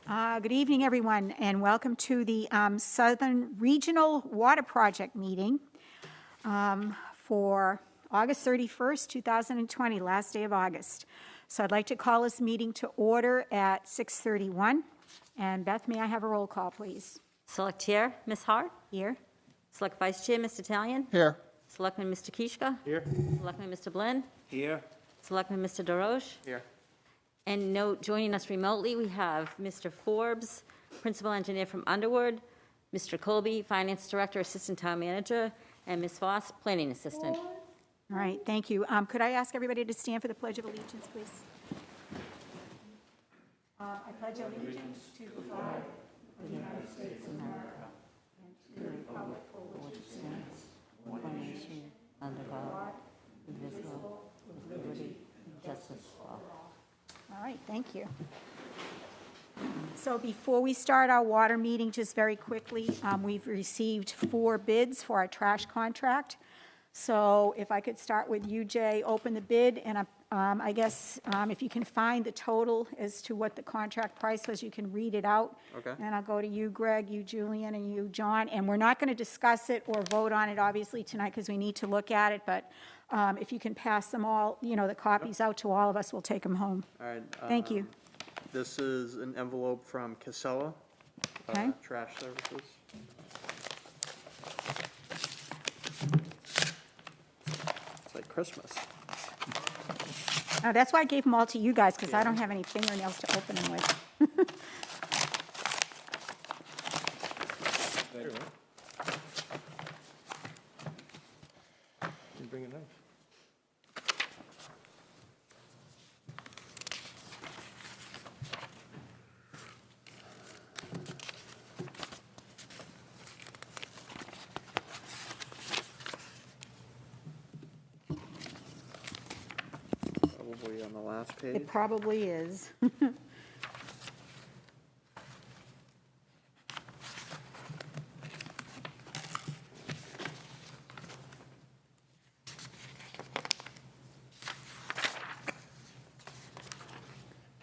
Good evening, everyone, and welcome to the Southern Regional Water Project meeting for August 31st, 2020, last day of August. So I'd like to call this meeting to order at 6:31. And Beth, may I have a roll call, please? Select Chair, Ms. Hart. Here. Select Vice Chair, Mr. Talion. Here. Selectman Mr. Kishka. Here. Selectman Mr. Blinn. Here. Selectman Mr. DeRoche. Here. And note, joining us remotely, we have Mr. Forbes, Principal Engineer from Underwood, Mr. Colby, Finance Director, Assistant Town Manager, and Ms. Voss, Planning Assistant. All right, thank you. Could I ask everybody to stand for the Pledge of Allegiance, please? I pledge allegiance to the flag of the United States of America and to the republic for which it stands, one nation, Under God, indivisible, with liberty and justice for all. All right, thank you. So before we start our water meeting, just very quickly, we've received 4 bids for our trash contract. So if I could start with you, Jay, open the bid, and I guess if you can find the total as to what the contract price was, you can read it out. Okay. And I'll go to you, Greg, you, Julian, and you, John. And we're not going to discuss it or vote on it, obviously, tonight, because we need to look at it. But if you can pass them all, the copies out to all of us, we'll take them home. All right. Thank you. This is an envelope from Casella, Okay. Trash Services. It's like Christmas. That's why I gave them all to you guys, because I don't have any fingernails to open them with. There you go. You bring a knife. Probably on the last page. It probably is.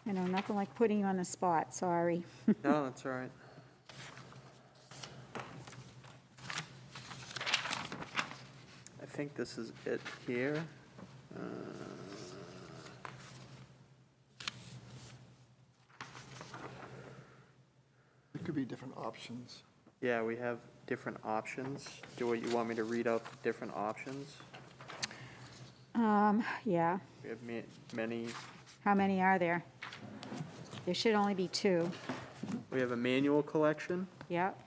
I know, nothing like putting you on the spot, sorry. No, that's all right. I think this is it here. There could be different options. Yeah, we have different options. Do you want me to read out the different options? Yeah, We have many. how many are there? There should only be 2. We have a manual collection, Yep,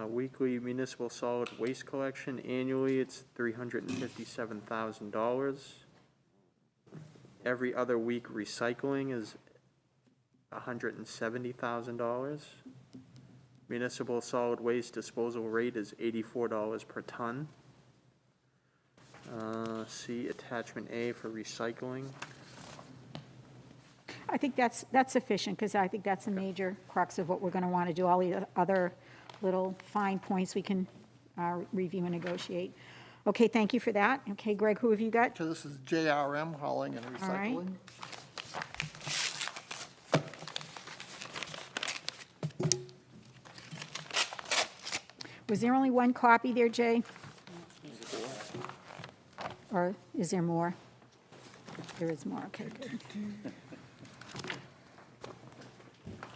weekly municipal solid waste collection. Annually, it's $357,000. Every other week recycling is $170,000. Municipal solid waste disposal rate is $84 per ton. See attachment A for recycling. I think that's sufficient, because I think that's a major crux of what we're going to want to do. All the other little fine points we can review and negotiate. Okay, thank you for that. Okay, Greg, who have you got? So this is JRM Hauling and All right. Recycling. Was there only one copy there, Jay? Or is there more? There is more, okay, good.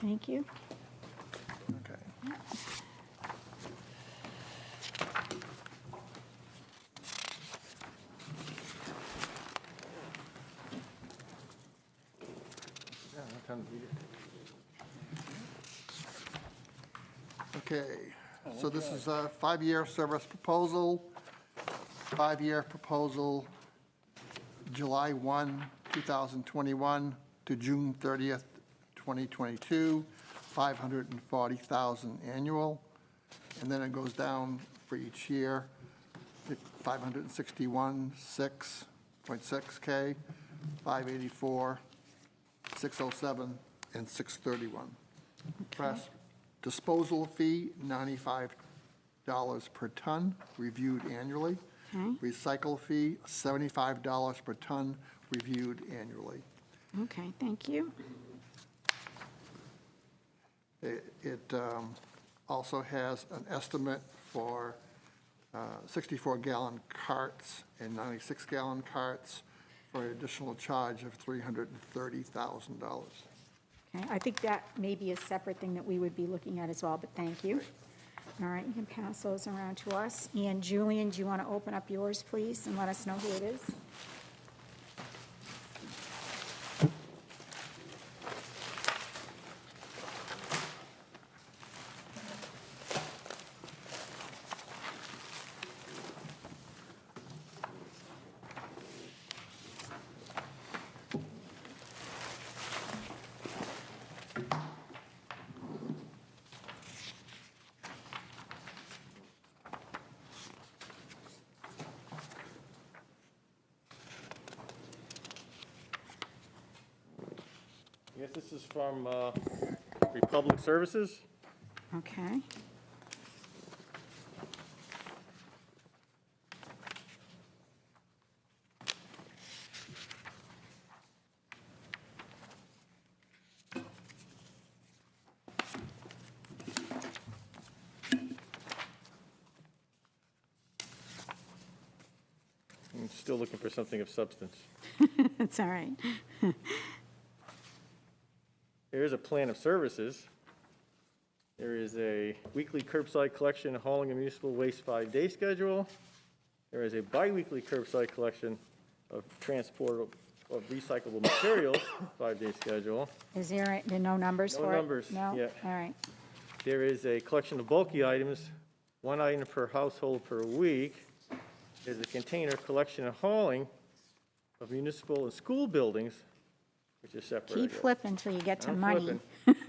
Thank you. Okay. Yeah, no time to read it. Okay, so this is a 5-year service proposal. 5-year proposal, July 1, 2021 to June 30th, 2022, $540,000 annual. And then it goes down for each year, 561.6K, 584, 607, and 631. Trash disposal fee, $95 per ton, reviewed annually. Okay. Recycle fee, $75 per ton, reviewed annually. Okay, thank you. It also has an estimate for 64-gallon carts and 96-gallon carts for an additional charge of $330,000. Okay, I think that may be a separate thing that we would be looking at as well, but thank you. All right, you can pass those around to us. And Julian, do you want to open up yours, please, and let us know who it is? I guess this is from Republic Services. Okay. I'm still looking for something of substance. That's all right. There is a plan of services. There is a weekly curbside collection, hauling of municipal waste 5-day schedule. There is a biweekly curbside collection of transport of recyclable materials, 5-day schedule. Is there no numbers No for it? numbers No? yet. All right. There is a collection of bulky items, 1 item per household per week. There's a container collection and hauling of municipal and school buildings, which is separate. I Keep guess. flipping until you get to I'm money. flipping.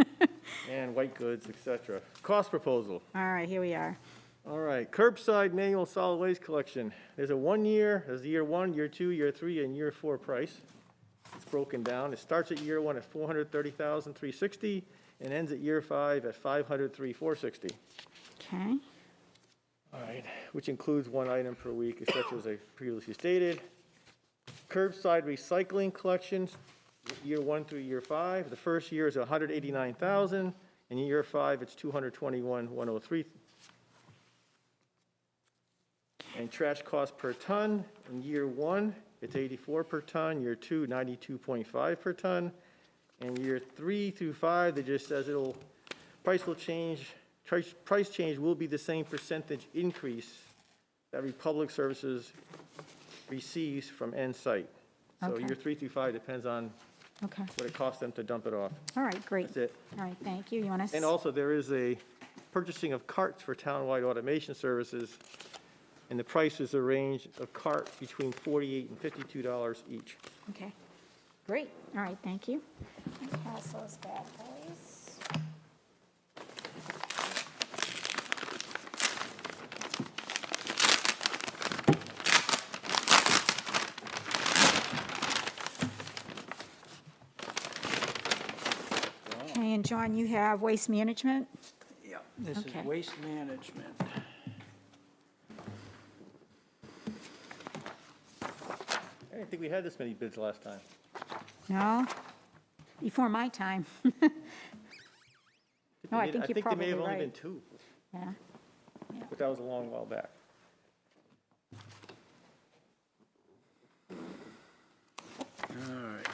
And white goods, et cetera. Cost proposal. All right, here we are. All right, curbside manual solid waste collection. There's a 1 year, there's year 1, year 2, year 3, and year 4 price. It's broken down. It starts at year 1 at $430,360 and ends at year 5 at $503,460. Okay. All right, which includes 1 item per week, et cetera, as I previously stated. Curbside recycling collections, year 1 through year 5. The first year is $189,000, and year 5, it's $221,103. And trash cost per ton, in year 1, it's $84 per ton, year 2, $92.5 per ton, and year 3 through 5, it just says price will change, price change will be the same percentage increase that Republic Services receives from end site. So Okay. year 3 through 5 depends on Okay. what it costs them to dump it off. All right, great. That's it. All right, thank you. You want to? And also, there is a purchasing of carts for townwide automation services, and the prices are range of cart between $48 and $52 each. Okay, great. All right, thank you. Pass those back, please. Okay, and John, you have waste management? Yeah, this is Okay. waste management. I didn't think we had this many bids last time. No? Before my time. No, I think you're I think there probably may have only been right. 2, Yeah. but that was a long while back. All right.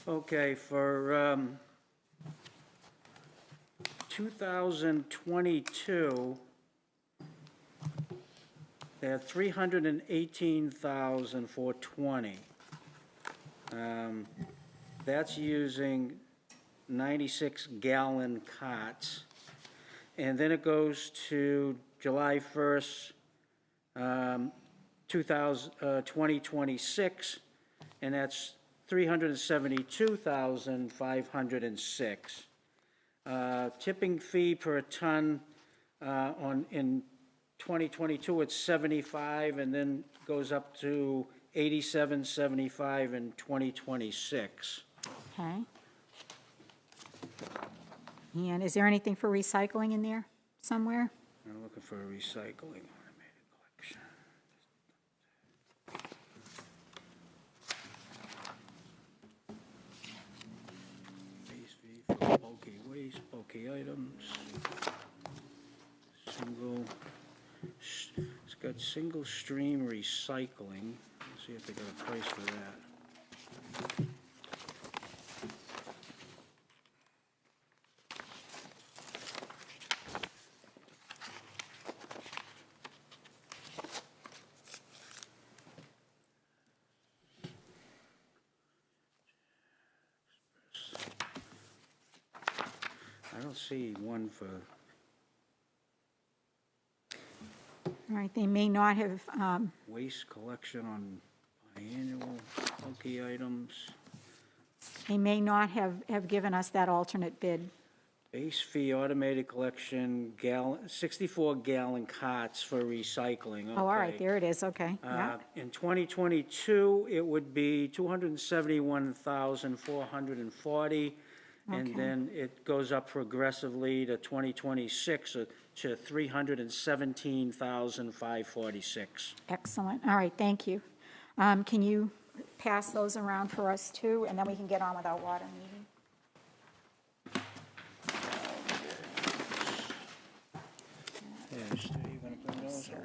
Okay, for 2022, they're $318,420. That's using 96-gallon carts. And then it goes to July 1st, 2026, and that's $372,506. Tipping fee per ton in 2022, it's 75, and then goes up to 87.75 in 2026. Okay. And is there anything for recycling in there somewhere? I'm looking for a recycling automated collection. Base fee for bulky waste, bulky items. It's got single stream recycling. Let's see if they got a price for that. I don't see one for, All right, they may not have, waste collection on biannual bulky items. they may not have given us that alternate bid. Base fee automated collection, 64-gallon carts for recycling, okay. Oh, all right, there it is, okay, yeah. In 2022, it would be 271,440, and Okay. then it goes up progressively to 2026 to 317,546. Excellent, all right, thank you. Can you pass those around for us too, and then we can get on with our water meeting? Yeah, Stu, you gonna bring those? Okay.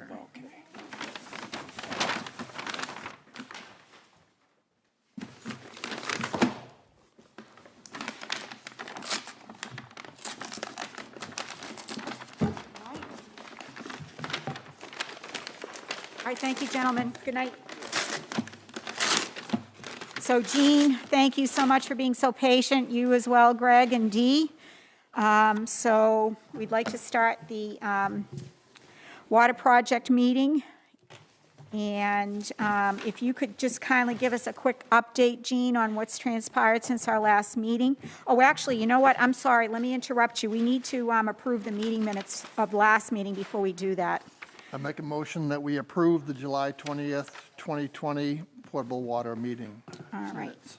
All right, thank you, gentlemen. Good night. So Jean, thank you so much for being so patient. You as well, Greg and Dee. So we'd like to start the water project meeting. And if you could just kindly give us a quick update, Jean, on what's transpired since our last meeting. Oh, actually, you know what? I'm sorry. Let me interrupt you. We need to approve the meeting minutes of last meeting before we do that. I make a motion that we approve the July 20th, 2020 Potable Water meeting. All right. Minutes.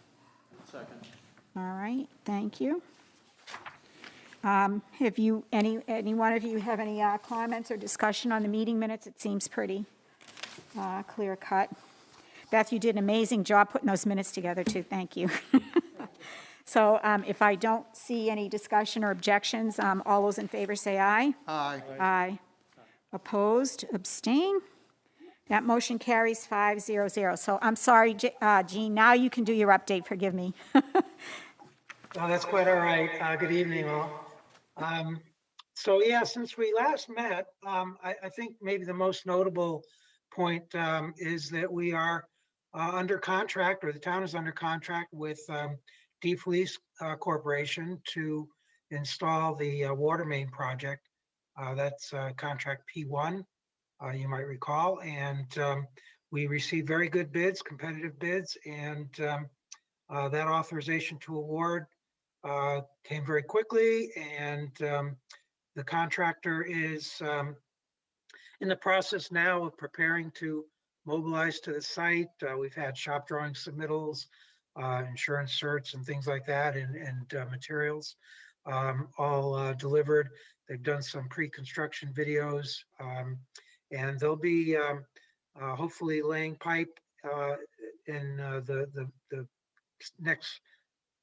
Second. All right, thank you. Have you, any one of you have any comments or discussion on the meeting minutes? It seems pretty clear cut. Beth, you did an amazing job putting those minutes together too, thank you. So if I don't see any discussion or objections, all those in favor say aye. Aye. Aye. Opposed, abstain? That motion carries 500. So I'm sorry, Jean, now you can do your update, forgive me. Oh, that's quite all right. Good evening, all. So yeah, since we last met, I think maybe the most notable point is that we are under contract, or the town is under contract with Police Corporation to install the water main project. That's contract P1, you might recall. And we received very good bids, competitive bids, and that authorization to award came very quickly, and the contractor is in the process now of preparing to mobilize to the site. We've had shop drawing submittals, insurance certs and things like that, and materials all delivered. They've done some pre-construction videos, and they'll be hopefully laying pipe in the next,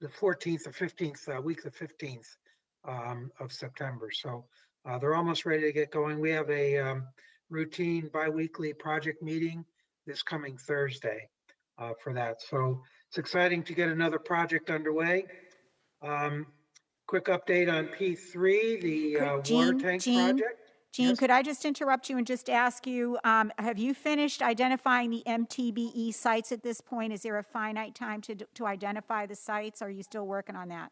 the 14th or 15th, week the 15th of September. So they're almost ready to get going. We have a routine biweekly project meeting this coming Thursday for that. So it's exciting to get another project underway. Quick update on P3, the water tank project. Jean, Yes. could I just interrupt you and just ask you, have you finished identifying the MTBE sites at this point? Is there a finite time to identify the sites? Or are you still working on that?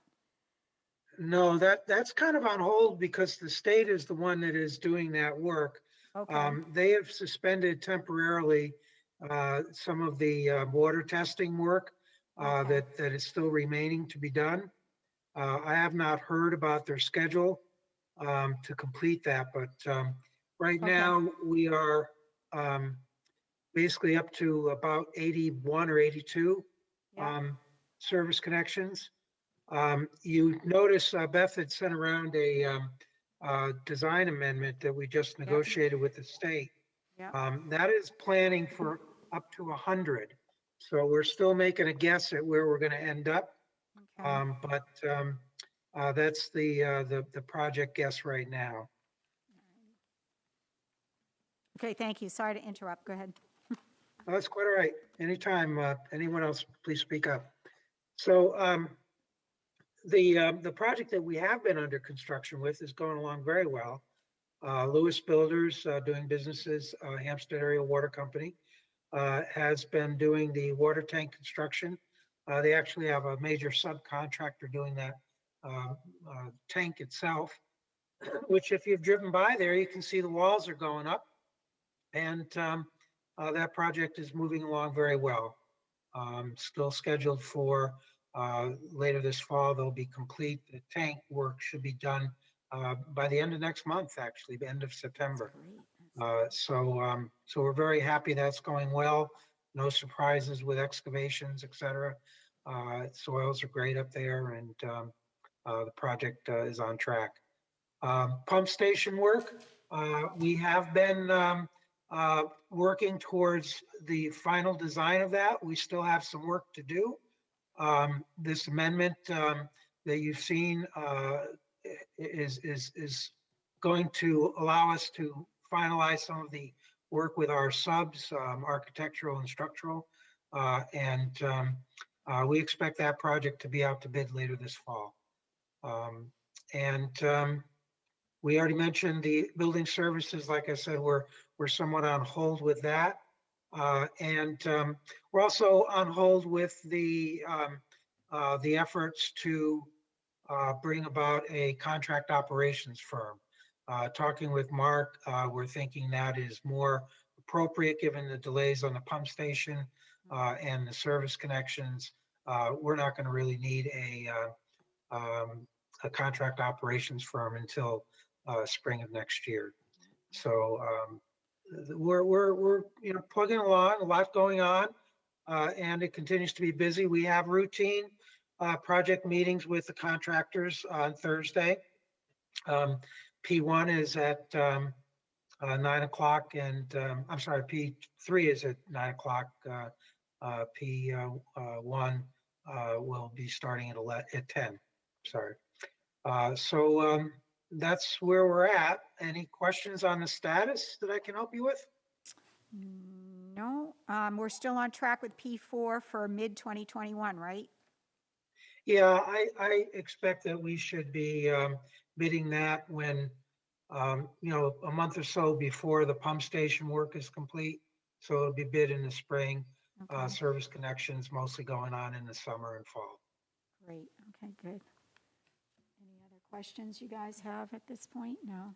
No, that's kind of on hold because the state is the one that is doing that work. Okay, They have suspended temporarily some of the water testing work Okay. that is still remaining to be done. I have not heard about their schedule to complete that, but right Okay. now we are basically up to about 81 or 82 Yeah. service connections. You notice Beth had sent around a design amendment that we just negotiated with the state. Yeah. That is planning for up to 100. So we're still making a guess at where we're going to end up. Okay. But that's the project guess right now. Okay, thank you. Sorry to interrupt. Go ahead. Oh, that's quite all right. Anytime, anyone else, please speak up. So the project that we have been under construction with is going along very well. Lewis Builders, doing businesses, Hampstead Area Water Company, has been doing the water tank construction. They actually have a major subcontractor doing that tank itself, which if you've driven by there, you can see the walls are going up. And that project is moving along very well. Still scheduled for later this fall, they'll be complete. The tank work should be done by the end of next month, actually, the end of September. So we're very happy that's going well. No surprises with excavations, et cetera. Soils are great up there, and the project is on track. Pump station work, we have been working towards the final design of that. We still have some work to do. This amendment that you've seen is going to allow us to finalize some of the work with our subs, architectural and structural. We expect that project to be out to bid later this fall. We already mentioned the building services. Like I said, we're somewhat on hold with that. We're also on hold with the efforts to bring about a contract operations firm. Talking with Mark, we're thinking that is more appropriate given the delays on the pump station and the service connections. We're not going to really need a contract operations firm until spring of next year. So we're plugging along, a lot going on, and it continues to be busy. We have routine project meetings with the contractors on Thursday. P1 is at 9 o'clock, and I'm sorry, P3 is at 9 o'clock. P1 will be starting at 10. Sorry. So that's where we're at. Any questions on the status that I can help you with? No, we're still on track with P4 for mid-2021, right? Yeah, I expect that we should be bidding that when, a month or so before the pump station work is complete. So it'll be bid in the spring. Okay. Service connections mostly going on in the summer and fall. Great, okay, good. Any other questions you guys have at this point? No?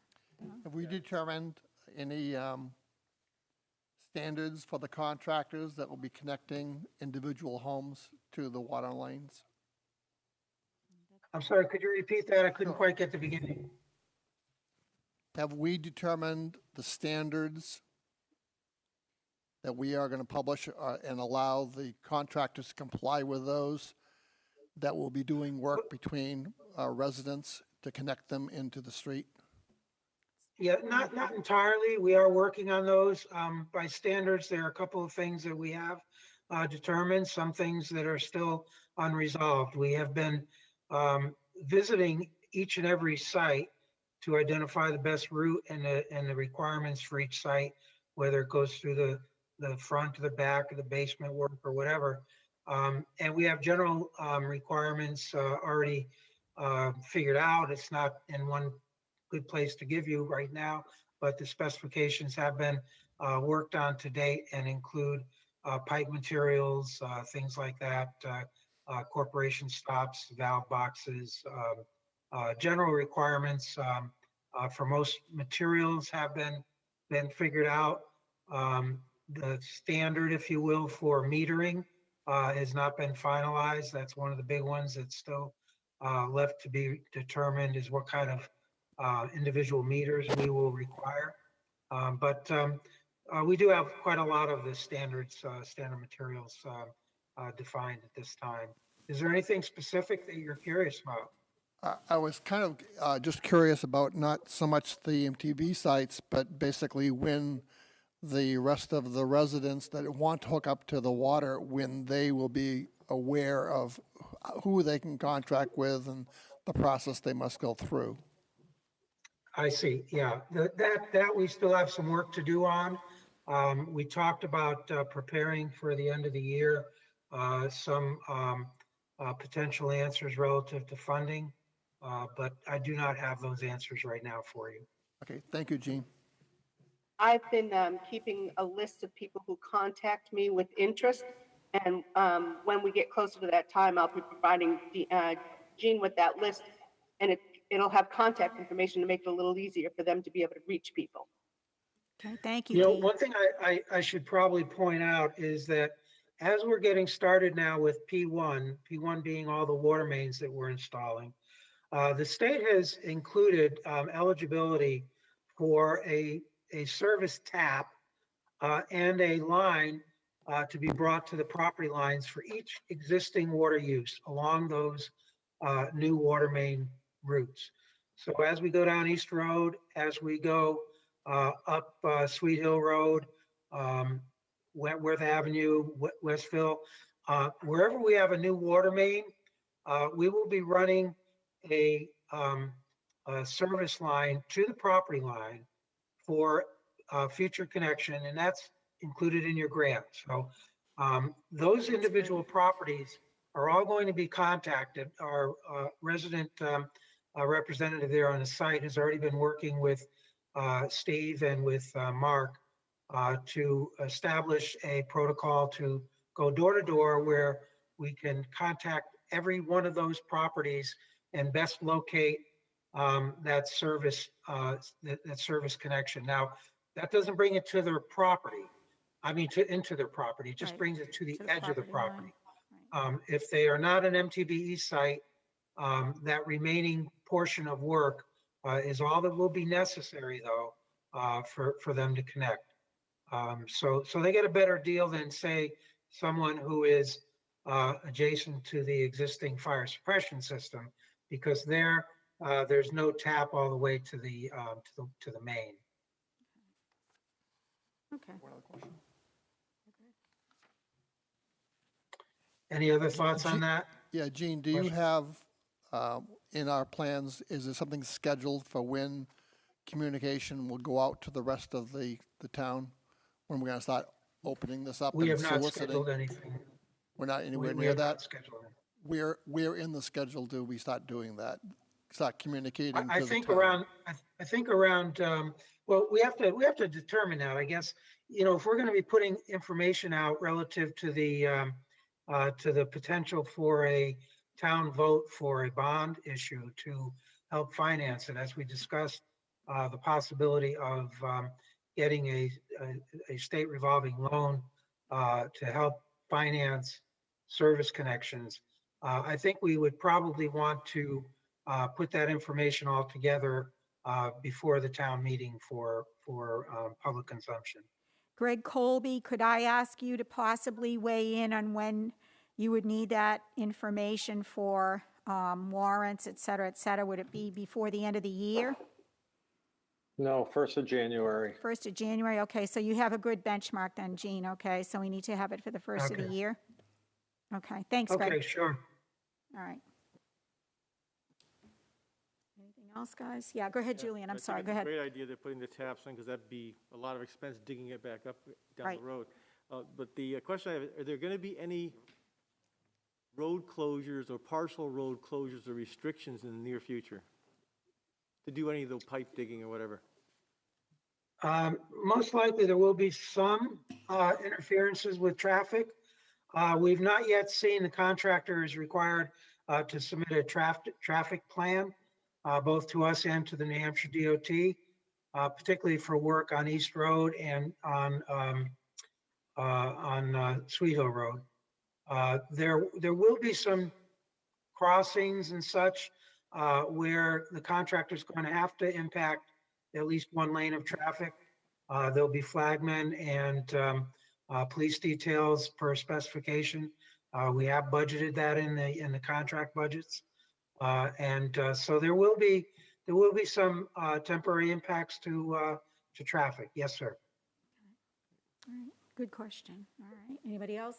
Have we determined any standards for the contractors that will be connecting individual homes to the water lanes? I'm sorry, could you repeat that? I couldn't Sure. quite get the beginning. Have we determined the standards that we are going to publish and allow the contractors to comply with those that will be doing work between residents to connect them into the street? Yeah, not entirely. We are working on those. By standards, there are a couple of things that we have determined, some things that are still unresolved. We have been visiting each and every site to identify the best route and the requirements for each site, whether it goes through the front or the back or the basement work or whatever. And we have general requirements already figured out. It's not in one good place to give you right now, but the specifications have been worked on to date and include pipe materials, things like that, corporation stops, valve boxes, general requirements for most materials have been figured out. The standard, if you will, for metering has not been finalized. That's one of the big ones that's still left to be determined, is what kind of individual meters we will require. But we do have quite a lot of the standard materials defined at this time. Is there anything specific that you're curious about? I was kind of just curious about not so much the MTB sites, but basically when the rest of the residents that want to hook up to the water, when they will be aware of who they can contract with and the process they must go through. I see, yeah. That we still have some work to do on. We talked about preparing for the end of the year, some potential answers relative to funding, but I do not have those answers right now for you. Okay, thank you, Gene. I've been keeping a list of people who contact me with interest. And when we get closer to that time, I'll be providing Jean with that list. And it'll have contact information to make it a little easier for them to be able to reach people. Okay, thank you, You know, Dee. one thing I should probably point out is that as we're getting started now with P1 being all the water mains that we're installing, the state has included eligibility for a service tap and a line to be brought to the property lines for each existing water use along those new water main routes. So as we go down East Road, as we go up Sweet Hill Road, Wentworth Avenue, Westville, wherever we have a new water main, we will be running a service line to the property line for future connection, and that's included in your grant. So those individual properties are all going to be contacted. Our resident representative there on the site has already been working with Steve and with Mark to establish a protocol to go door to door where we can contact every one of those properties and best locate that service connection. Now, that doesn't bring it to their property. I mean, into their property. It just Right, brings it to the to the edge of the property property. If they are not an MTBE site, that remaining portion of work is all that will be necessary, though, for them to connect. So they get a better deal than, say, someone who is adjacent to the existing fire suppression system, because there's no tap all the way to the main. Okay. Any other thoughts on that? Yeah, Gene, do you have in our plans, is there something scheduled for when communication will go out to the rest of the town? When we're going to start opening this up We and have not soliciting? scheduled anything. We're not anywhere We near have not that? scheduled it. Where in the schedule do we start doing that? Start communicating to the town? I think around, well, we have to determine that, I guess. You know, if we're going to be putting information out relative to the potential for a town vote for a bond issue to help finance it, as we discussed, the possibility of getting a state revolving loan to help finance service connections. I think we would probably want to put that information all together before the town meeting for public consumption. Greg Colby, could I ask you to possibly weigh in on when you would need that information for warrants, et cetera, et cetera? Would it be before the end of the year? No, 1st of January. 1st of January, okay, so you have a good benchmark then, Jean, okay? So we need to have it for the 1st of the Okay. year? Okay, thanks, Greg. Okay, sure. All right. Anything else, guys? Yeah, go ahead, Julian, I'm sorry, go ahead. Great idea, they're putting the taps in, because that'd be a lot of expense digging it back up down Right. the road. But the question I have, are there going to be any road closures or partial road closures or restrictions in the near future to do any of the pipe digging or whatever? Most likely there will be some interferences with traffic. We've not yet seen the contractor is required to submit a traffic plan, both to us and to the New Hampshire DOT, particularly for work on East Road and on Sweet Hill Road. There will be some crossings and such where the contractor's going to have to impact at least one lane of traffic. There'll be flagmen and police details per specification. We have budgeted that in the contract budgets. So there will be some temporary impacts to traffic. Yes, sir. All right, good question. All right, anybody else?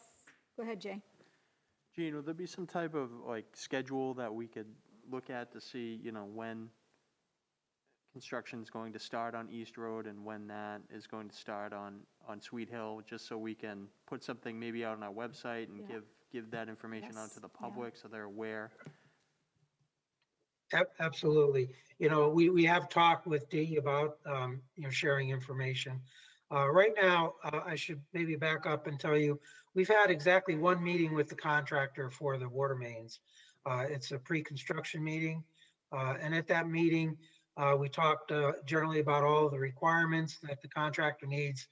Go ahead, Jay. Gene, would there be some type of like schedule that we could look at to see, when construction's going to start on East Road and when that is going to start on Sweet Hill, just so we can put something maybe out on our website and Yeah. give that information out Yes, to the yeah. public so they're aware? Absolutely. We have talked with Dee about, sharing information. Right now, I should maybe back up and tell you, we've had exactly one meeting with the contractor for the water mains. It's a pre-construction meeting. And at that meeting, we talked generally about all of the requirements that the contractor needs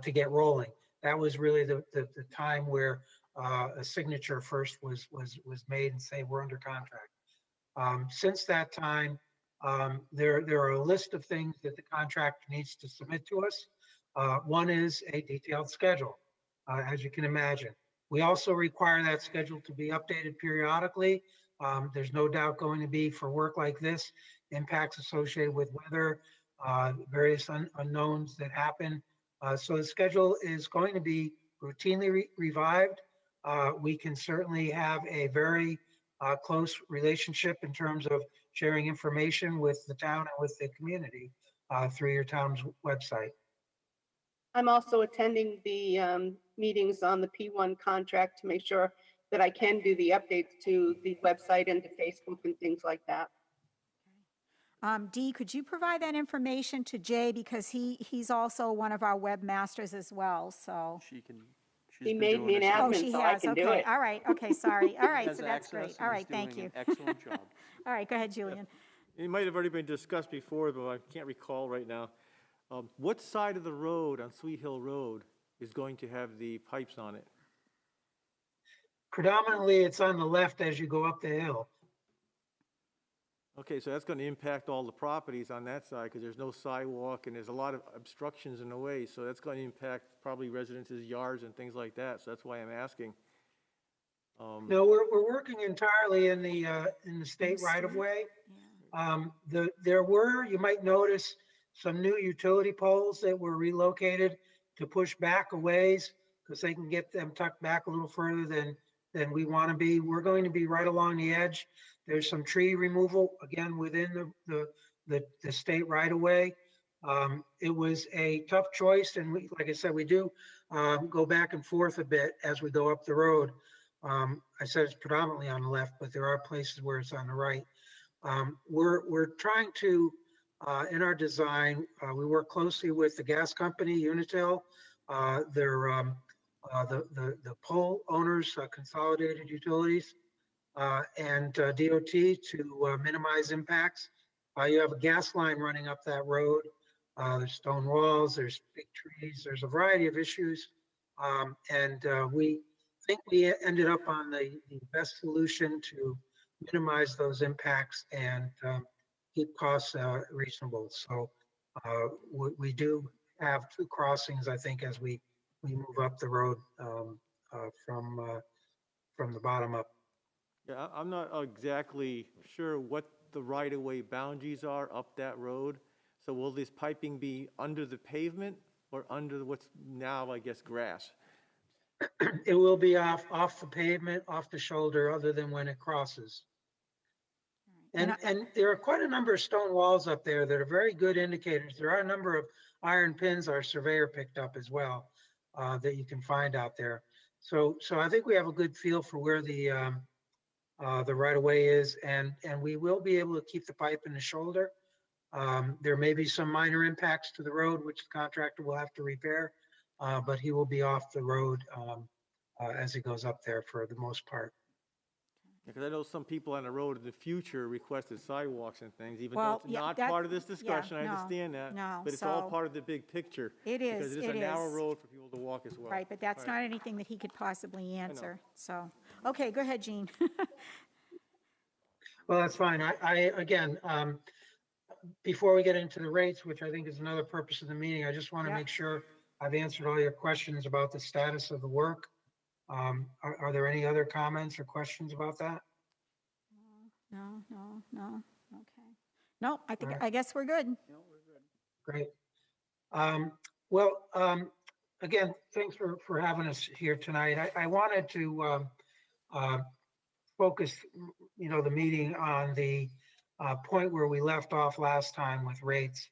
to get rolling. That was really the time where a signature first was made and say, we're under contract. Since that time, there are a list of things that the contractor needs to submit to us. One is a detailed schedule, as you can imagine. We also require that schedule to be updated periodically. There's no doubt going to be, for work like this, impacts associated with weather, various unknowns that happen. So the schedule is going to be routinely revived. We can certainly have a very close relationship in terms of sharing information with the town and with the community through your town's website. I'm also attending the meetings on the P1 contract to make sure that I can do the updates to the website and to Facebook and things like that. Dee, could you provide that information to Jay, because he's also one of our webmasters as well, so. She's He been made doing me an this- Oh, admin, she so I has, can do okay, it. all right, okay, sorry, all right, has so that's access great, and all is right, thank doing you. an excellent job. All right, go ahead, Julian. It might have already been discussed before, but I can't recall right now. What side of the road on Sweet Hill Road is going to have the pipes on it? Predominantly, it's on the left as you go up the hill. Okay, so that's going to impact all the properties on that side because there's no sidewalk and there's a lot of obstructions in the way. So that's going to impact probably residents' yards and things like that. So that's why I'm asking. No, we're working entirely in the state right of way. Yeah. There were, you might notice, some new utility poles that were relocated to push back a ways because they can get them tucked back a little further than we want to be. We're going to be right along the edge. There's some tree removal, again, within the state right of way. It was a tough choice, and like I said, we do go back and forth a bit as we go up the road. I said it's predominantly on the left, but there are places where it's on the right. We're trying to, in our design, we work closely with the gas company, Unitil, the pole owners, Consolidated Utilities, and DOT to minimize impacts. You have a gas line running up that road. There's stone walls, there's big trees, there's a variety of issues. We think we ended up on the best solution to minimize those impacts and keep costs reasonable. So we do have two crossings, I think, as we move up the road from the bottom up. Yeah, I'm not exactly sure what the right-of-way boundaries are up that road. So will this piping be under the pavement or under what's now, I guess, grass? It will be off the pavement, off the shoulder, other than when it crosses. And there are quite a number of stone walls up there that are very good indicators. There are a number of iron pins our surveyor picked up as well that you can find out there. So I think we have a good feel for where the right of way is, and we will be able to keep the pipe in the shoulder. There may be some minor impacts to the road, which the contractor will have to repair, but he will be off the road as he goes up there for the most part. Because I know some people on the road in the future requested sidewalks and things, even though Well, it's yeah, not that- part of this yeah, discussion, I no, understand that. no, But it's all so- part of the big picture. It Because is, it is it a narrow is. road for people to walk as well. Right, but that's Right. not anything that he could possibly answer, so. Okay, go ahead, Jean. Well, that's fine. Again, before we get into the rates, which I think is another purpose of the meeting, I just want to Yeah. make sure I've answered all your questions about the status of the work. Are there any other comments or questions about that? No, okay. No, All right. I guess we're good. Great. Again, thanks for having us here tonight. I wanted to focus, the meeting on the point where we left off last time with rates.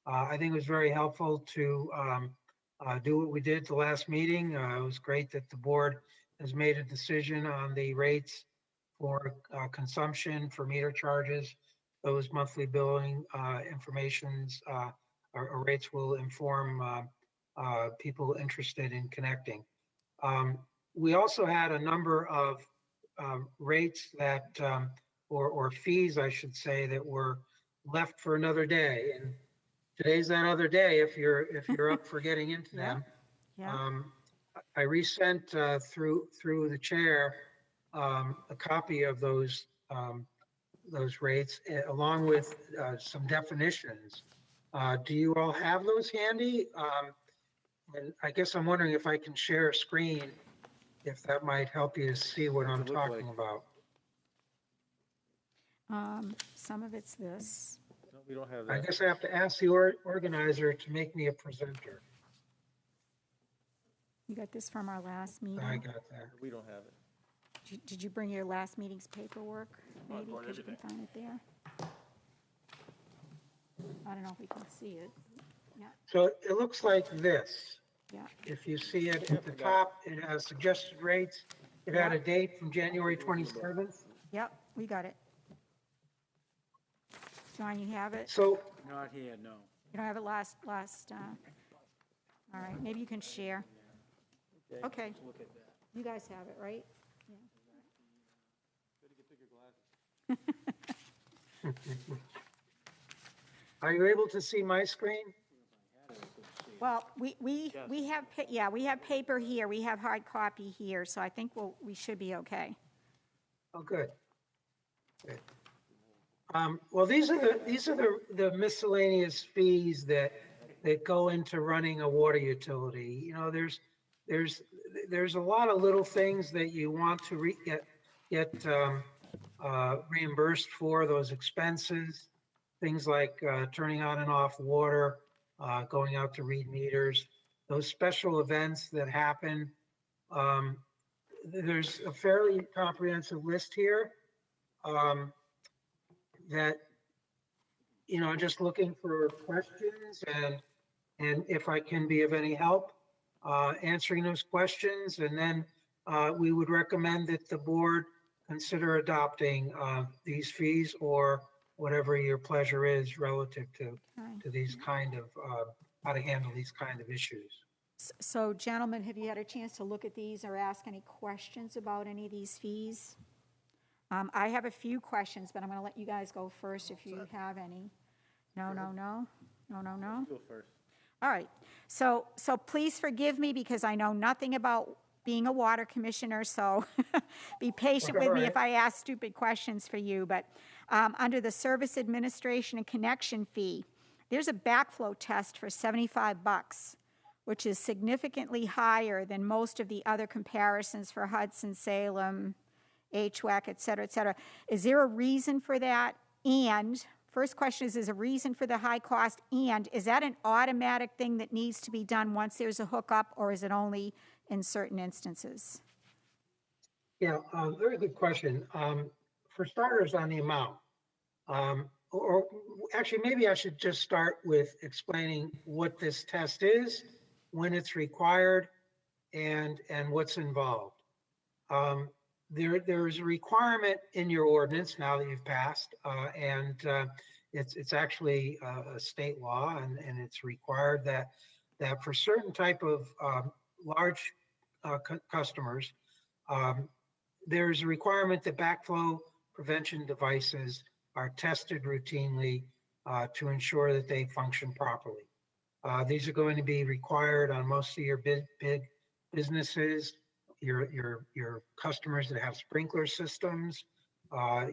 I think it was very helpful to do what we did the last meeting. It was great that the board has made a decision on the rates for consumption, for meter charges. Those monthly billing informations or rates will inform people interested in connecting. We also had a number of rates that, or fees, I should say, that were left for another day. And today's that other day if you're up for getting into them. Yeah, I resent through the chair a copy of those rates along with some definitions. Do you all have those handy? And I guess I'm wondering if I can share a screen, if that might help you see what I'm it look talking like? about. some of it's this. No, we don't have I that. guess I have to ask the organizer to make me a presenter. You got this from our last I meeting. got that. We don't have it. Did you bring your last meeting's paperwork, maybe, because you can find it there? I don't know if we can see it. Yeah, So it looks like this. yeah, If you see it at the top, it has suggested rates. It had a date from January 27th. yep, we got it. John, you have it? So Not here, no. You don't have it last, all right, maybe you can share. Okay. You guys have it, right? are you able to see my screen? Well, we have, we have paper here, we have hard copy here, so I think we should be okay. Oh, good. Good. Well, these are the miscellaneous fees that go into running a water utility. There's a lot of little things that you want to get reimbursed for, those expenses, things like turning on and off water, going out to read meters, those special events that happen. There's a fairly comprehensive list here that, just looking for questions and if I can be of any help answering those questions. And then we would recommend that the board consider adopting these fees or whatever your pleasure is relative to these kind of, how to handle these kind of issues. So gentlemen, have you had a chance to look at these or ask any questions about any of these fees? I have a few questions, but I'm going to let you guys go first if you have any. No. Go first. All right. So please forgive me because I know nothing about being a water commissioner, so be patient with me if I ask stupid questions for you. But under the service administration and connection fee, there's a backflow test for $75, which is significantly higher than most of the other comparisons for Hudson, Salem, HWAC, et cetera, et cetera. Is there a reason for that? And first question is a reason for the high cost? And is that an automatic thing that needs to be done once there's a hookup, or is it only in certain instances? Yeah, very good question. For starters, on the amount, or actually, maybe I should just start with explaining what this test is, when it's required, and what's involved. There's a requirement in your ordinance now that you've passed, and it's actually a state law, and it's required that for certain type of large customers, there's a requirement that backflow prevention devices are tested routinely to ensure that they function properly. These are going to be required on most of your big businesses, your customers that have sprinkler systems,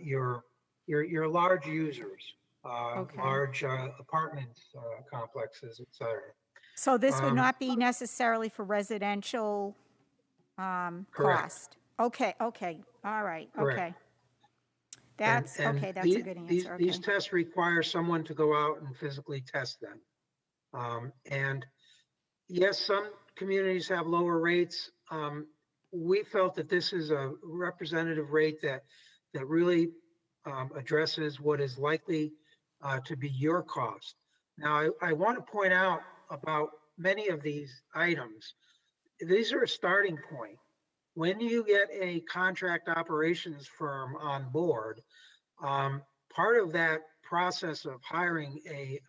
your large users, Okay. large apartment complexes, et cetera. So this would Um, not be necessarily for residential Correct. cost? Okay, okay, all right, Correct. okay. That's, And okay, that's a good answer, These okay. tests require someone to go out and physically test them. And yes, some communities have lower rates. We felt that this is a representative rate that really addresses what is likely to be your cost. Now, I want to point out about many of these items. These are a starting point. When you get a contract operations firm on board, part of that process of hiring a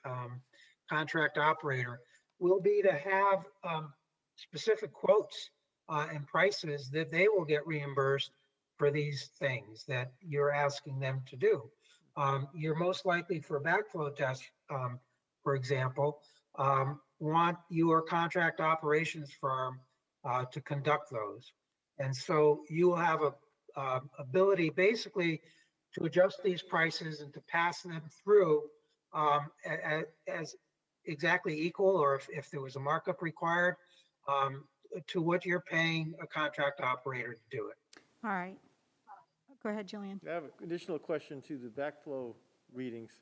contract operator will be to have specific quotes and prices that they will get reimbursed for these things that you're asking them to do. You're most likely for a backflow test, for example, want your contract operations firm to conduct those. And so you will have a ability basically to adjust these prices and to pass them through as exactly equal, or if there was a markup required, to what you're paying a contract operator to do it. All right. Go ahead, Jillian. I have an additional question to the backflow readings.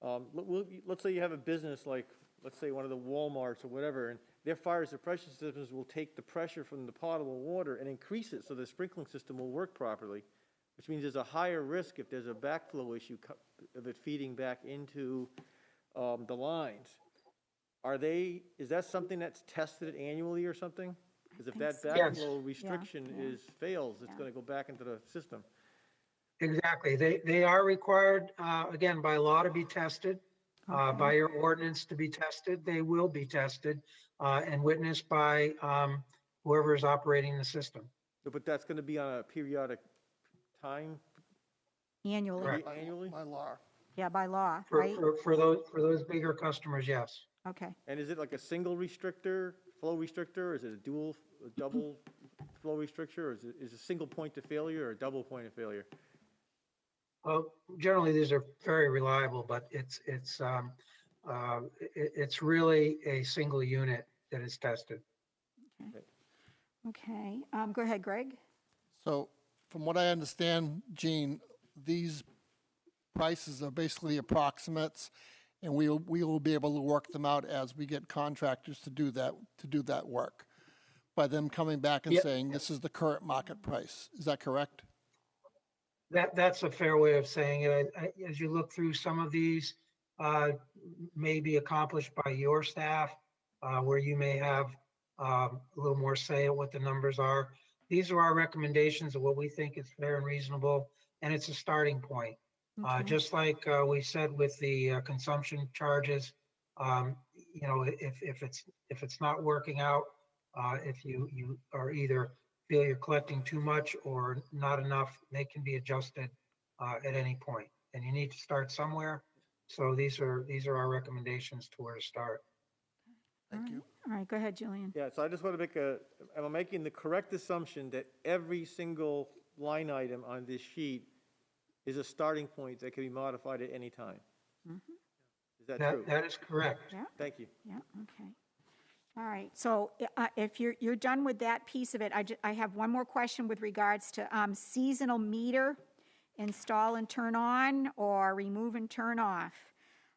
Let's say you have a business like, let's say one of the Walmarts or whatever, and their fire suppression systems will take the pressure from the potable water and increase it so the sprinkling system will work properly, which means there's a higher risk if there's a backflow issue of it feeding back into the lines. Is that something that's tested annually or something? Because if that Yes. backflow restriction fails, it's going to go back into the system. Exactly. They are required, again, by law to be tested, by your ordinance to be tested. They will be tested and witnessed by whoever is operating the system. But that's going to be on a periodic time, Annually, Correct. annually? By law. yeah, by law, For, right? for those bigger customers, yes. Okay. And is it like a single restrictor, flow restrictor? Is it a double flow restrictor? Or is it a single point of failure or a double point of failure? Well, generally, these are very reliable, but it's really a single unit that is tested. Okay, go ahead, Greg. So from what I understand, Gene, these prices are basically approximates, and we will be able to work them out as we get contractors to do that work. By them coming back and Yep. saying, this is the current market price. Is that correct? That's a fair way of saying it. As you look through some of these, may be accomplished by your staff, where you may have a little more say at what the numbers are. These are our recommendations of what we think is fair and reasonable, and it's a starting point. Okay. Just like we said with the consumption charges, if it's not working out, if you are either feel you're collecting too much or not enough, they can be adjusted at any point. And you need to start somewhere. So these are our recommendations to where to start. Thank you. All right, go ahead, Jillian. Yeah, so I just want to am I making the correct assumption that every single line item on this sheet is a starting point that can be modified at any time? Is that true? That is correct. Yeah, Thank you. yeah, okay. All right, so if you're done with that piece of it, I have one more question with regards to seasonal meter, install and turn on, or remove and turn off.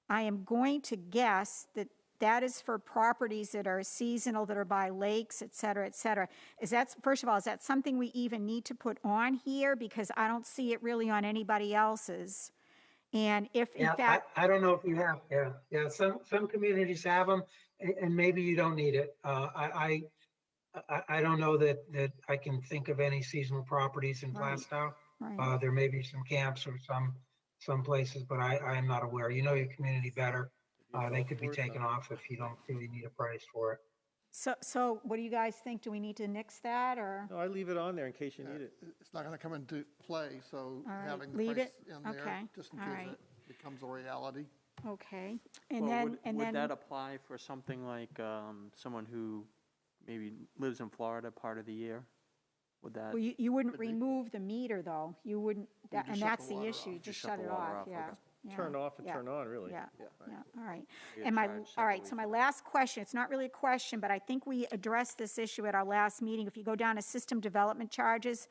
I am going to guess that that is for properties that are seasonal, that are by lakes, et cetera, et cetera. First of all, is that something we even need to put on here? Because I don't see it really on anybody else's. And if in fact, I don't know if you have, yeah. Some communities have them, and maybe you don't need it. I don't know that I can think of any seasonal properties in Right. Plaistow. right, There may be some camps or some places, but I am not aware. You know your community better. They could be taken off if you don't feel you need a price for it. So what do you guys think? Do we need to nix that, or? No, I leave it on there in case you need it. It's not going to come into play, so All right, having the leave price it? in there, Okay, just in all case right. it becomes a reality. Okay, and Well, then, and would then, that apply for something like someone who maybe lives in Florida part of the year? Would that? well, you wouldn't Could be. remove the meter, though. You wouldn't, just and shut that's the the water issue, off. just Just shut shut the it water off, off, yeah. okay. yeah, Turn off and yeah, turn on, really. Yeah, yeah, all right. Get And my, charged all right, separately so my for that. last question, it's not really a question, but I think we addressed this issue at our last meeting. If you go down to system development charges,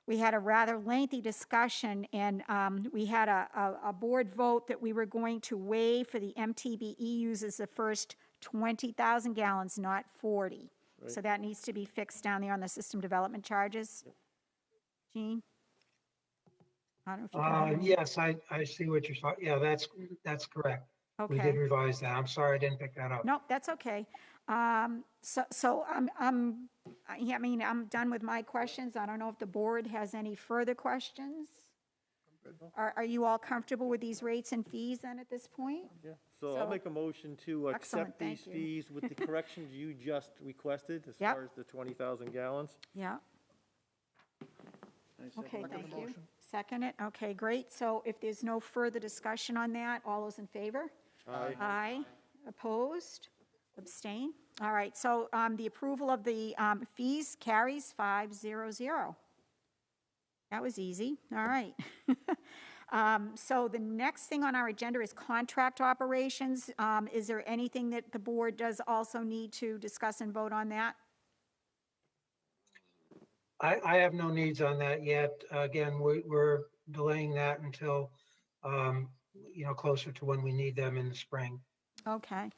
we had a rather lengthy discussion, and we had a board vote that we were going to waive for the MTBE users the first 20,000 gallons, not 40. So that needs to be fixed down there on the system development charges. Jean? I don't know if you can hear me. Yes, I see what you're talking, yeah, that's correct. We did Okay. revise that. I'm sorry I didn't pick that up. No, that's okay. So I mean, I'm done with my questions. I don't know if the board has any further questions? Are you all comfortable with these rates and fees then at this point? Yeah, so I'll So- make a motion to Excellent, accept these thank you. fees with the corrections you just requested as Yep. far as the 20,000 gallons. Yeah, I second okay, the thank you. motion. Second it, okay, great. So if there's no further discussion on that, all those in favor? Aye. Aye. Opposed? Abstain? All right, so the approval of the fees carries 500. That was easy, all right. So the next thing on our agenda is contract operations. Is there anything that the board does also need to discuss and vote on that? I have no needs on that yet. Again, we're delaying that until, closer to when we need them in the spring. Okay.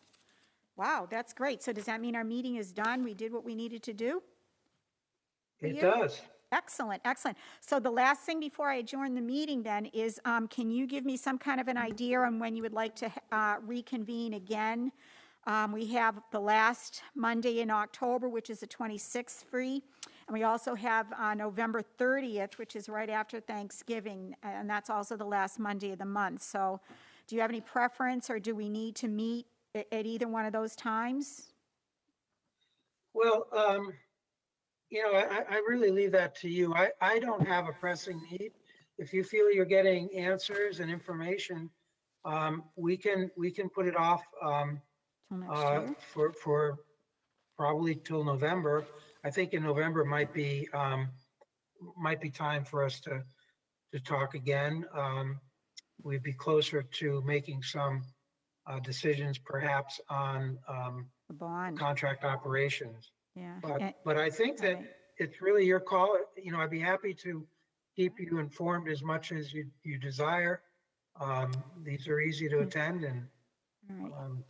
Wow, that's great. So does that mean our meeting is done? We did what we needed to do? For It you? does. Excellent, excellent. So the last thing before I adjourn the meeting then is, can you give me some kind of an idea on when you would like to reconvene again? We have the last Monday in October, which is the 26th free. And we also have November 30th, which is right after Thanksgiving, and that's also the last Monday of the month. So do you have any preference, or do we need to meet at either one of those times? Well, I really leave that to you. I don't have a pressing need. If you feel you're getting answers and information, we can put it off Till next year? for probably till November. I think in November might be time for us to talk again. We'd be closer to making some decisions perhaps on The bond, contract operations. yeah. But I think that Right. it's really your call. I'd be happy to keep you informed as much as you desire. These are easy to attend and All right.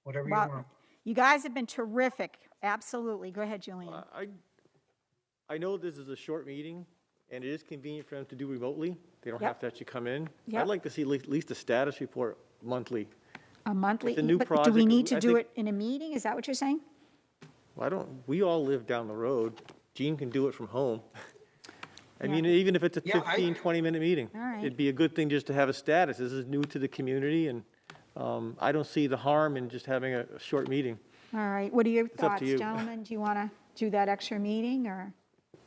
whatever you Well, want. you guys have been terrific, absolutely. Go ahead, Julian. I know this is a short meeting, and it is convenient for them to do remotely. They don't Yep. have to actually come in. Yep. I'd like to see at least a status report monthly. A monthly, It's a new but do we project. need to I do think- it in a meeting? Is that what you're saying? We all live down the road. Gene can do it from home. I Yeah. mean, even if it's a Yeah, 15, 20-minute meeting. All right. It'd be a good thing just to have a status. This is new to the community, and I don't see the harm in just having a short meeting. All right, what are your up to thoughts, you. gentlemen? Do you want to do that extra meeting, or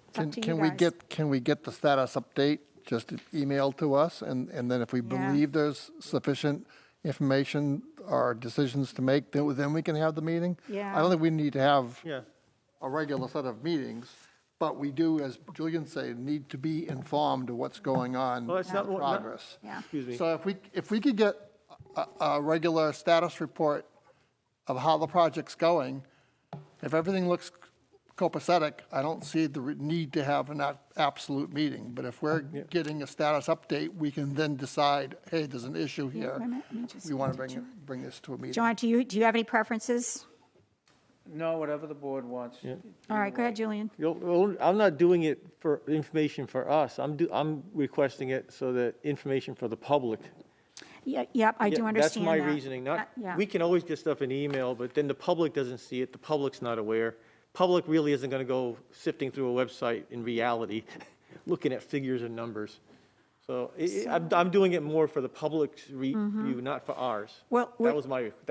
it's up to you Can we guys? can we get the status update just emailed to us? And then if we Yeah. believe there's sufficient information or decisions to make, then we can have the meeting? Yeah. I don't think we need to have Yeah. a regular set of meetings, but we do, as Julian said, need to be informed of what's going on Well, in it's not- progress. Yeah. Excuse me. So if we could get a regular status report of how the project's going, if everything looks copacetic, I don't see the need to have an absolute meeting. But if we're getting a status update, we can then decide, hey, there's an issue here. Wait a minute, let me just We want go to to bring this to a meeting. John, do you have any preferences? No, whatever the board wants. All right, go ahead, Julian. Well, I'm not doing it for information for us. I'm requesting it so that information for the public. Yeah, yep, I do Yeah, understand that. That's my reasoning, not, Yeah. we can always get stuff in email, but then the public doesn't see it, the public's not aware. Public really isn't going to go sifting through a website in reality, looking at figures and numbers. So I'm doing it more for the public's review, not for ours. Well, That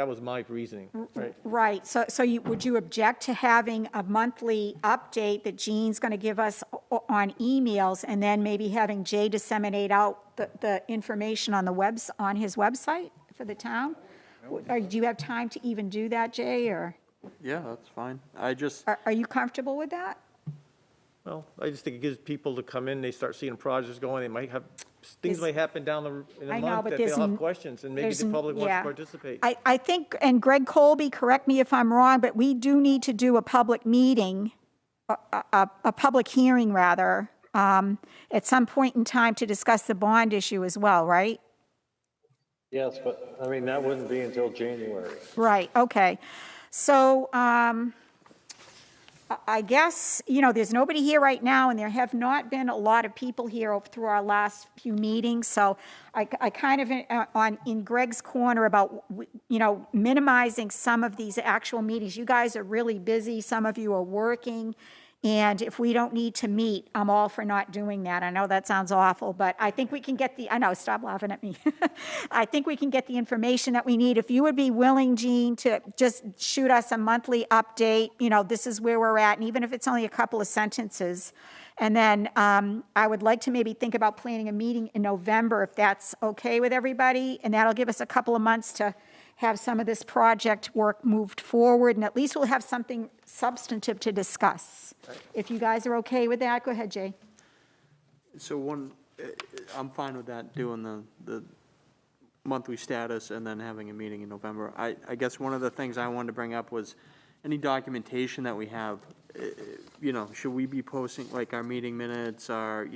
was my reasoning, right? Right, so would you object to having a monthly update that Gene's going to give us on emails, and then maybe having Jay disseminate out the information on on his website for the town? Or do you have time to even do that, Jay, or Yeah, that's fine. I just, are you comfortable with that? Well, I just think it gives people to come in, they start seeing projects going, they might have, things might happen in I a know, month but that they'll have questions, and maybe there's the public wants yeah. to participate. I think, and Greg Colby, correct me if I'm wrong, but we do need to do a public meeting, a public hearing, rather, at some point in time to discuss the bond issue as well, right? Yes, but, I mean, that wouldn't be until January. Right, okay. So I guess, there's nobody here right now, and there have not been a lot of people here through our last few meetings, so I kind of, in Greg's corner about, minimizing some of these actual meetings. You guys are really busy, some of you are working, and if we don't need to meet, I'm all for not doing that. I know that sounds awful, but I think we can get I know, stop laughing at me. I think we can get the information that we need. If you would be willing, Gene, to just shoot us a monthly update, this is where we're at, and even if it's only a couple of sentences. And then I would like to maybe think about planning a meeting in November, if that's okay with everybody, and that'll give us a couple of months to have some of this project work moved forward, and at least we'll have something substantive to discuss. If you guys are okay with that, go ahead, Jay. so I'm fine with that, doing the monthly status and then having a meeting in November. I guess one of the things I wanted to bring up was any documentation that we have, should we be posting, like, our meeting minutes, our,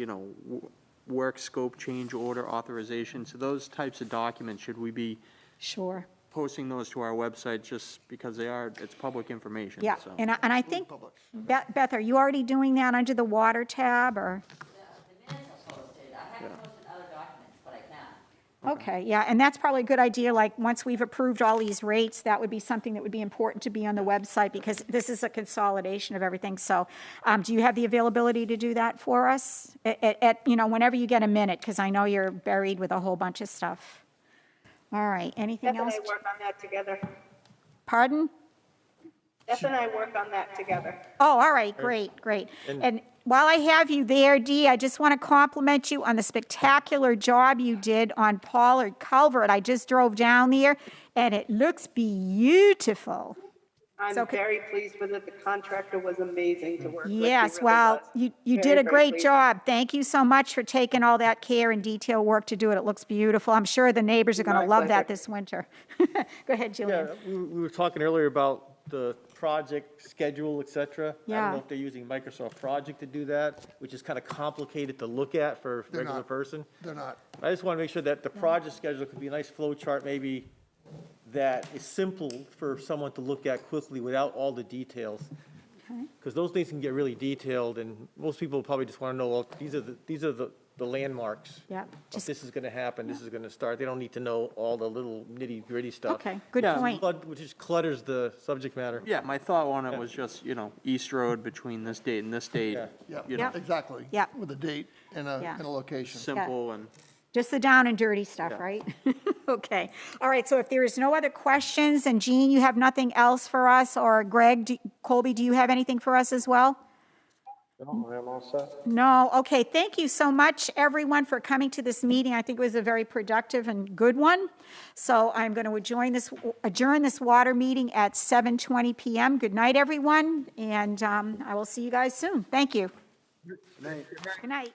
work scope change order authorization, so those types of documents, should we be Sure. posting those to our website just because it's public information? Yeah, so. and I think, Beth, are you already doing that under the water tab, or? The minutes are posted. I haven't posted other documents, but I can. Okay, yeah, and that's probably a good idea, like, once we've approved all these rates, that would be something that would be important to be on the website, because this is a consolidation of everything, so, do you have the availability to do that for us? Whenever you get a minute, because I know you're buried with a whole bunch of stuff. All right, anything Beth and else? I work on that together. Pardon? Beth and I work on that together. Oh, all right, great. And while I have you there, Dee, I just want to compliment you on the spectacular job you did on Pollard Culvert. I just drove down there, and it looks beautiful. I'm very pleased with it. The contractor was amazing to work with. He Yes, really well, was. you did Very, a very great pleased. job. Thank you so much for taking all that care and detail work to do it. It looks beautiful. I'm sure the neighbors are going to My love that pleasure. this winter. Go ahead, Julian. Yeah, we were talking earlier about the project schedule, et cetera. I Yeah. don't know if they're using Microsoft Project to do that, which is kind of complicated to look at for a They're regular not. person. They're not. I just want to make sure that the project schedule could be a nice flow chart, maybe, that is simple for someone to look at quickly without all the details. Because those things can get really detailed, and most people probably just want to know, well, these are the landmarks. Yeah, Of just- This is going to happen, this is going to start. They don't need to know all the little nitty-gritty stuff. Okay, good Yeah. point. Which just clutters the subject matter. Yeah, my thought on it was just, East Road between this date and this date. Yeah. Yeah, Yeah. exactly. Yeah. With a date and Yeah. a location. Simple and. Just the down and dirty stuff, Yeah. right? Okay. All right, so if there is no other questions, and Jean, you have nothing else for us, or Greg, Colby, do you have anything for us as well? No, I'm all set. No? Okay, thank you so much, everyone, for coming to this meeting. I think it was a very productive and good one. So I'm going to adjourn this water meeting at 7:20 PM. Good night, everyone, and I will see you guys soon. Thank you. Good night.